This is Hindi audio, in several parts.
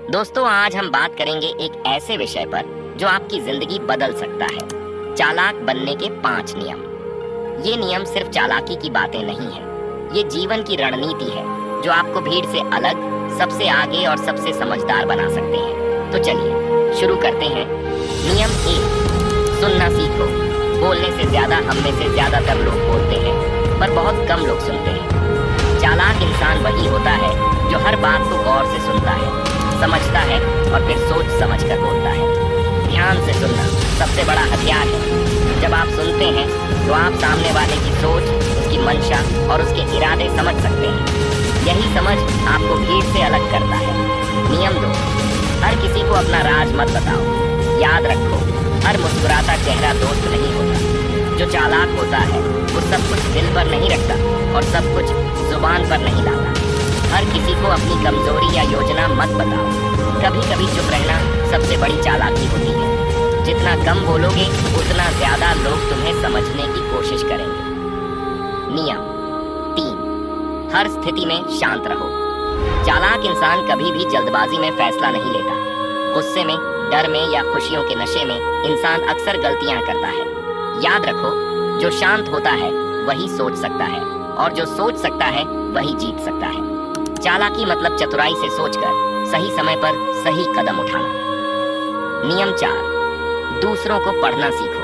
दोस्तों, आज हम बात करेंगे एक ऐसे विषय पर जो आपकी जिंदगी बदल सकता है। चालाक बनने के 5 नियम। ये नियम सिर्फ चालाकी की बातें नहीं है, ये जीवन की रणनीति है जो आपको भीड़ से अलग, सबसे आगे और सबसे समझदार बना सकते हैं। तो चलिए शुरू करते हैं। नियम 1, सुनना सीखो। बोलने से ज्यादा हम में से ज्यादातर लोग बोलते हैं, पर बहुत कम लोग सुनते हैं। चालाक इंसान वही होता है जो हर बात को गौर से सुनता है, समझता है और फिर सोच समझ कर बोलता है। ध्यान से सुनना सबसे बड़ा हथियार है। जब आप सुनते हैं तो आप सामने वाले की सोच, उसकी मंशा और उसके इरादे समझ सकते हैं। यही समझ आपको भीड़ से अलग करता है। नियम 2, हर किसी को अपना राज मत बताओ। याद रखो, हर मुस्कुराता चेहरा दोस्त नहीं होता। जो चालाक होता है वो सब कुछ दिल पर नहीं रखता और सब कुछ जुबान पर नहीं लाता। हर किसी को अपनी कमजोरी या योजना मत बताओ। कभी कभी चुप रहना सबसे बड़ी चालाकी होती है। जितना कम बोलोगे उतना ज्यादा लोग तुम्हें समझने की कोशिश करेंगे। नियम 3, हर स्थिति में शांत रहो। चालाक इंसान कभी भी जल्दबाजी में फैसला नहीं लेता। गुस्से में, डर में या खुशियों के नशे में इंसान अक्सर गलतियां करता है। याद रखो, जो शांत होता है वही सोच सकता है और जो सोच सकता है वही जीत सकता है। चालाकी मतलब चतुराई से सोचकर सही समय पर सही कदम उठाना। नियम 4, दूसरों को पढ़ना सीखो।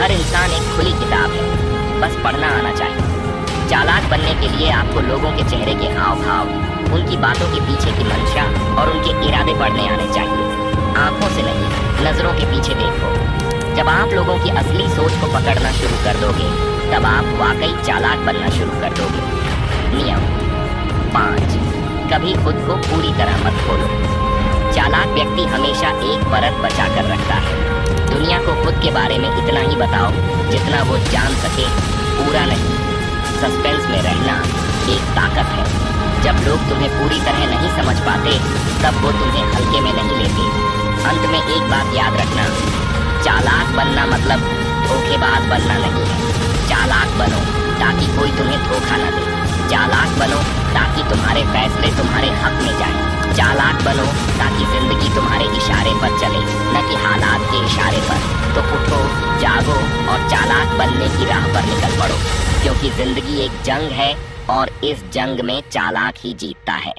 हर इंसान एक खुली किताब है, बस पढ़ना आना चाहिए। चालाक बनने के लिए आपको लोगों के चेहरे के हाव भाव, उनकी बातों के पीछे की मंशा और उनके इरादे पढ़ने आने चाहिए। आंखों से नहीं, नजरों के पीछे देखो। जब आप लोगों की असली सोच को पकड़ना शुरू कर दोगे, तब आप वाकई चालाक बनना शुरू कर दोगे। नियम 5, कभी खुद को पूरी तरह मत खोलो। चालाक व्यक्ति हमेशा एक परत बचा कर रखता है। दुनिया को खुद के बारे में इतना ही बताओ जितना वो जान सके, पूरा नहीं। सस्पेंस में रहना एक ताकत है। जब लोग तुम्हें पूरी तरह नहीं समझ पाते, तब वो तुम्हें हल्के में नहीं लेते। अंत में एक बात याद रखना, चालाक बनना मतलब धोखेबाज बनना नहीं है। चालाक बनो ताकि कोई तुम्हें धोखा न दे। चालाक बनो ताकि तुम्हारे फैसले तुम्हारे हक में जाएं। चालाक बनो ताकि जिंदगी तुम्हारे इशारे पर चले, न कि हालात के इशारे पर। तो उठो, जागो और चालाक बनने की राह पर निकल पड़ो, क्योंकि जिंदगी एक जंग है और इस जंग में चालाक ही जीतता है।